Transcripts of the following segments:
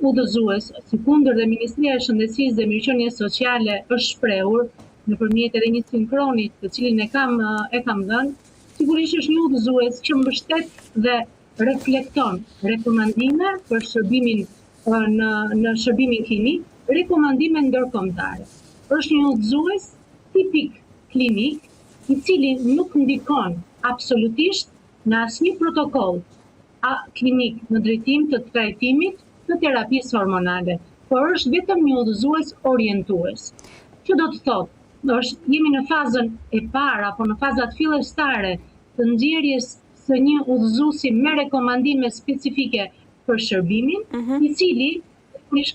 udhëzues, sikundër dhe Ministria e Shëndetësisë dhe Mirëqenies Sociale është shprehur nëpërmjet edhe një sinkronit të cilin e kam dhënë, sigurisht është një udhëzues që mbështet dhe reflekton rekomandime për shërbimin në shërbimin klinik, rekomandime ndërkombëtare. Është një udhëzues tipik klinik, i cili nuk ndikon absolutisht në asnjë protokoll klinik në drejtim të trajtimit të terapisë hormonale, por është vetëm një udhëzues orientues. Që do të thotë, jemi në fazën e parë apo në fazat fillestare të nxjerrjes së një udhëzuesi me rekomandime specifike për shërbimin, i cili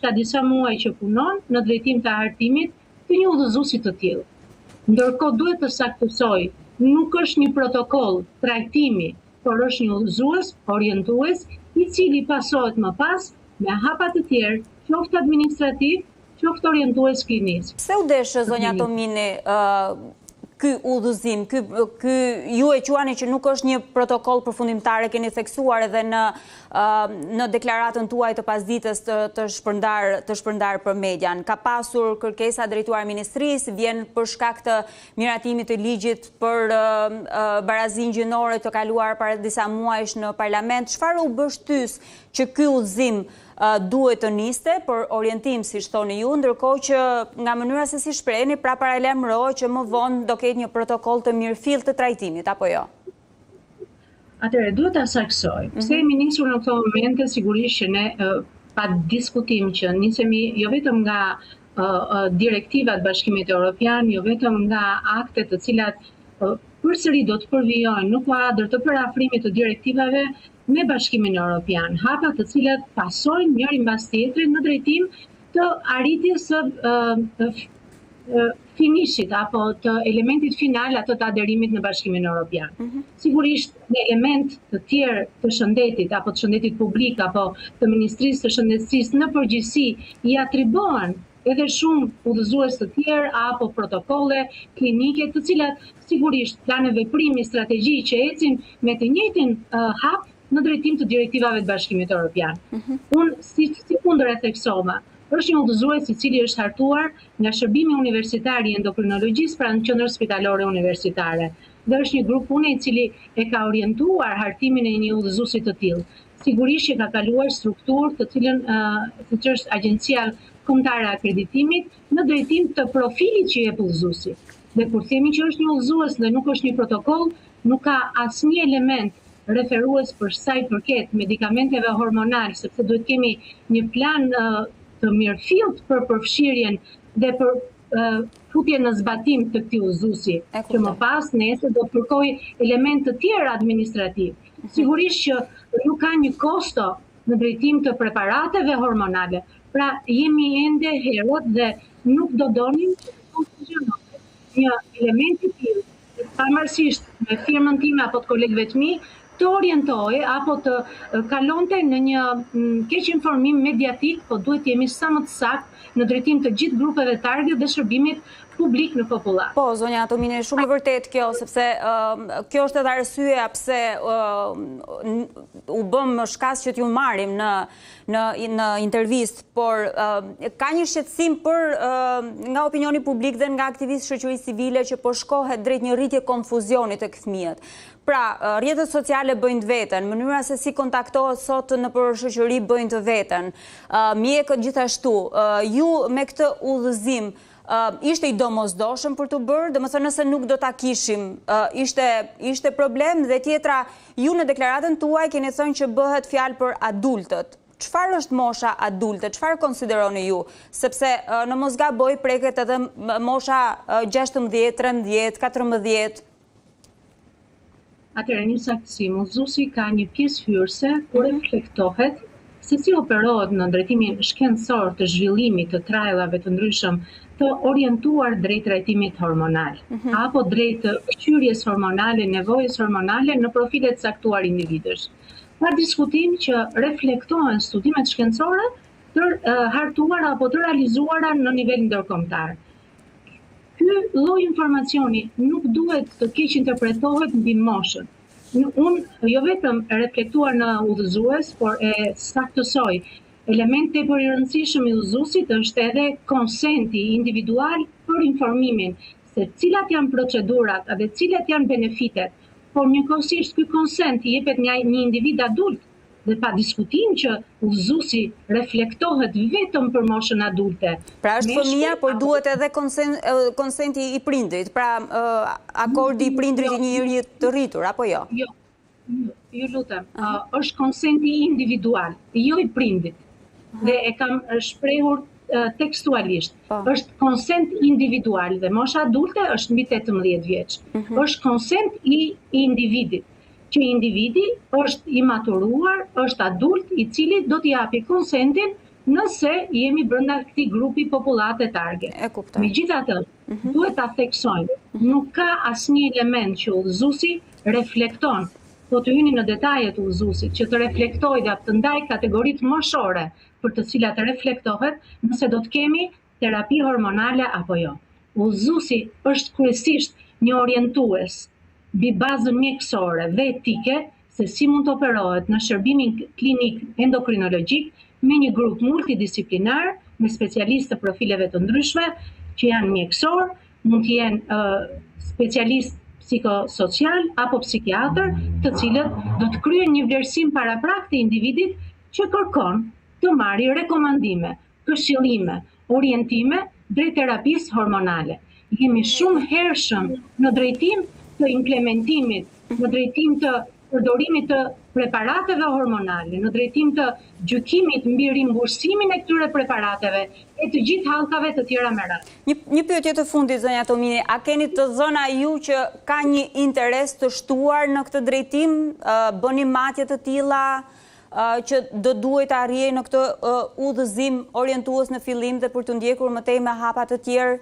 ka disa muaj që punon në drejtim të hartimit të një udhëzuesi të tillë. Ndërkohë duhet të saktësoj, nuk është një protokoll trajtimi, por është një udhëzues orientues i cili pasohet më pas me hapa të tjerë, qoftë administrativ, qoftë orientues klinik. Pse u deshë zonja Tomini ky udhëzim, ky ju e quani që nuk është një protokoll përfundimtar, e keni theksuar edhe në deklaratën tuaj të pasdites të shpërndar për median. Ka pasur kërkesa drejtuar ministrisë, vjen për shkak të miratimit të ligjit për barazinë gjinore të kaluar para disa muajsh në parlament. Çfarë u bë shtys që ky udhëzim duhet të niste për orientim, si thoni ju, ndërkohë që nga mënyra se si shprehni, pra paralajmërohet që më vonë do ketë një protokoll të mirëfillt të trajtimit, apo jo? Atëherë, duhet ta saksoj. Pse ministru në këto momente sigurisht që ne pa diskutim që nisemi jo vetëm nga direktivat Bashkimit Evropian, jo vetëm nga akte të cilat përsëri do të përvijojnë në kuadër të parafrimit të direktivave me Bashkimin Evropian, hapa të cilat pasojnë njëri mbas tjetrit në drejtim të arritjes së finishit apo të elementit final atë të aderimit në Bashkimin Evropian. Sigurisht në element të tjerë të shëndetit apo të shëndetit publik apo të Ministrisë të Shëndetësisë në përgjithësi i atribohen edhe shumë udhëzues të tjerë apo protokolle klinike, të cilat sigurisht plane veprimi, strategji që ecin me të njëjtin hap në drejtim të direktivave të Bashkimit Evropian. Unë si kundër e theksova, është një udhëzues i cili është hartuar nga Shërbimi Universitar i Endokrinologjisë pranë Qendrës Spitalore Universitare. Dhe është një grup pune i cili e ka orientuar hartimin e një udhëzuesi të tillë. Sigurisht që ka kaluar strukturë të cilën siç është Agjencia Kombëtare e Akreditimit në drejtim të profilit që jep udhëzuesi. Dhe kur themi që është një udhëzues dhe nuk është një protokoll, nuk ka asnjë element referues për sa i përket medikamenteve hormonal, sepse duhet kemi një plan të mirëfillt për përfshirjen dhe për futjen në zbatim të këtij udhëzuesi, që më pas nesër do të kërkoj elemente të tjera administrativ. Sigurisht që nuk ka një kosto në drejtim të preparateve hormonale, pra jemi ende herët dhe nuk do donim të funksionohet një element i tillë, pavarësisht me firmën time apo të kolegëve të mi, të orientohej apo të kalonte në një keq informim mediatik, po duhet jemi sa më të saktë në drejtim të gjithë grupeve target dhe shërbimit publik në popullat. Po, zonja Tomini, shumë e vërtet kjo, sepse kjo është edhe arsyeja pse u bëm shkas që t'ju marrim në intervistë, por ka një shqetësim nga opinioni publik dhe nga aktivistë shoqërisë civile që po shkohet drejt një rritje konfuzioni tek fëmijët. Pra, rrjetet sociale bëjnë të veten, mënyra se si kontaktohet sot nëpër shoqëri bëjnë të veten, mjekët gjithashtu. Ju me këtë udhëzim ishte i domosdoshëm për të bërë, domethënë nëse nuk do ta kishim, ishte problem. Dhe tjetra, ju në deklaratën tuaj keni thënë që bëhet fjalë për adultët. Çfarë është mosha adulte? Çfarë konsideroni ju? Sepse në mos gaboj preket edhe mosha 16, 13, 14. Atëherë një saktësim, udhëzuesi ka një pjesë hyrëse ku reflektohet se si operohet në drejtimin shkencor të zhvillimit të trajllave të ndryshëm të orientuar drejt trajtimit hormonal, apo drejt shqyrjes hormonale, nevojës hormonale në profilet caktuar individësh. Pa diskutim që reflektohen studimet shkencore të hartuara apo të realizuara në nivel ndërkombëtar. Ky lloj informacioni nuk duhet të keq interpretohet mbi moshën. Unë jo vetëm e reflektuar në udhëzues, por e saktësoj element tepër i rëndësishëm i udhëzuesit është edhe konsenti individual për informimin se cilat janë procedurat dhe cilat janë benefitet, por njëkohësisht ky konsent i jepet nga një individ adult dhe pa diskutim që udhëzuesi reflektohet vetëm për moshën adulte. Pra është fëmia, por duhet edhe konsenti i prindrit, pra akordi i prindrit i një njeri të rritur, apo jo? Jo lutem, është konsenti individual, jo i prindit. Dhe e kam shprehur tekstualisht. Është konsent individual dhe mosha adulte është mbi 18 vjeç. Është konsent i individit, që individi është i maturuar, është adult i cili do t'i japi konsentin nëse jemi brenda këtij grupi popullate target. Megjithatë, duhet ta theksojmë, nuk ka asnjë element që udhëzuesi reflekton, po të hyni në detajet e udhëzuesit, që të reflektojë dhe të ndaj kategoritë moshore për të cilat reflektohet, nëse do të kemi terapi hormonale apo jo. Udhëzuesi është kryesisht një orientues mbi bazën mjekësore dhe etike se si mund të operohet në shërbimin klinik endokrinologjik me një grup multidisiplinar me specialistë të profileve të ndryshme që janë mjekësor, mund të jenë specialistë psikosocial apo psikiatër, të cilët do të kryejnë një vlerësim paraprak të individit që kërkon të marrë rekomandime, këshillime, orientime drejt terapisë hormonale. Jemi shumë hershëm në drejtim të implementimit, në drejtim të përdorimit të preparateve hormonale, në drejtim të gjykimit mbi rimbursimin e këtyre preparateve e të gjithë hallkave të tjera me radhë. Një pyetje të fundit, zonja Tomini, a keni të dhëna ju që ka një interes të shtuar në këtë drejtim, bëni matje të tilla që do duhet të arrijë në këtë udhëzim orientues në fillim dhe për të ndjekur më tej me hapa të tjerë?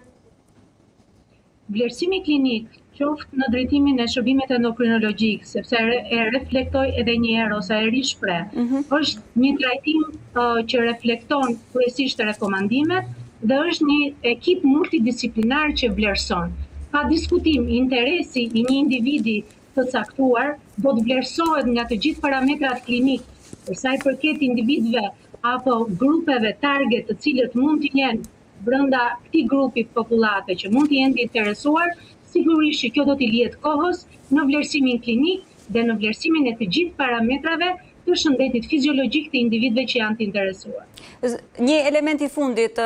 Vlerësimi klinik, qoftë në drejtimin e shërbimeve endokrinologjik, sepse e reflektoj edhe një herë ose e rishpreh, është një trajtim që reflekton kryesisht rekomandimet dhe është një ekip multidisiplinar që vlerëson. Pa diskutim, interesi i një individi të caktuar do të vlerësohet nga të gjithë parametrat klinik, për sa i përket individëve apo grupeve target të cilët mund të jenë brenda këtij grupi popullate që mund të jenë të interesuar, sigurisht që kjo do t'i lihet kohës në vlerësimin klinik dhe në vlerësimin e të gjithë parametrave të shëndetit fiziologjik të individëve që janë të interesuar. Një element i fundit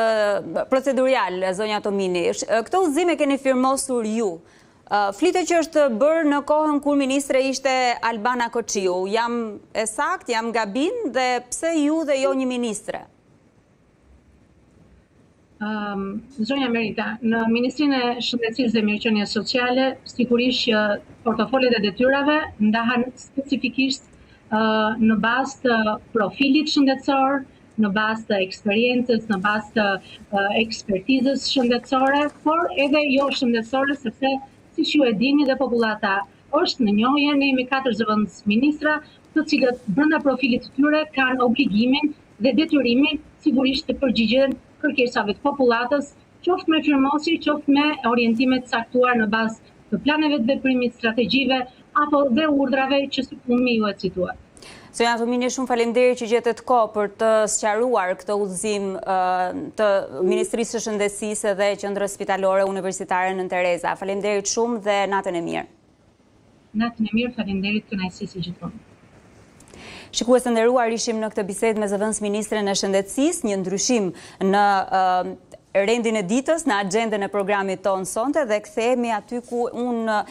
procedurial, zonja Tomini, këtë udhëzim e keni firmosur ju. Flitet që është bërë në kohën kur ministre ishte Albana Koçiu. Jam e sakt, jam gabim dhe pse ju dhe jo një ministre? Zonja Merita, në Ministrinë e Shëndetësisë dhe Mirëqenies Sociale, sigurisht që portofolet e detyrave ndahen specifikisht në bazë të profilit shëndetësor, në bazë të eksperiencës, në bazë të ekspertizës shëndetësore, por edhe jo shëndetësore, sepse siç ju e dini dhe popullata është në njohje, ne jemi 4 zëvendës ministra, të cilët brenda profilit të tyre kanë obligimin dhe detyrimin sigurisht të përgjigjen kërkesave të popullatës, qoftë me firmosi, qoftë me orientime të caktuar në bazë të planeve të veprimit, strategjive apo dhe urdhrave që sipërfundmi ju e cituar. Zonja Tomini, shumë faleminderit që gjetët kohë për të sqaruar këtë udhëzim të Ministrisë së Shëndetësisë dhe Qendrës Spitalore Universitare Nën Tereza. Faleminderit shumë dhe natën e mirë. Natën e mirë, faleminderit, kënaqësi si gjithmonë. Shikues të nderuar, ishim në këtë bisedë me zëvendës Ministren e Shëndetësisë, një ndryshim në rendin e ditës, në agjendën e programit tonë sonte dhe kthehemi aty ku unë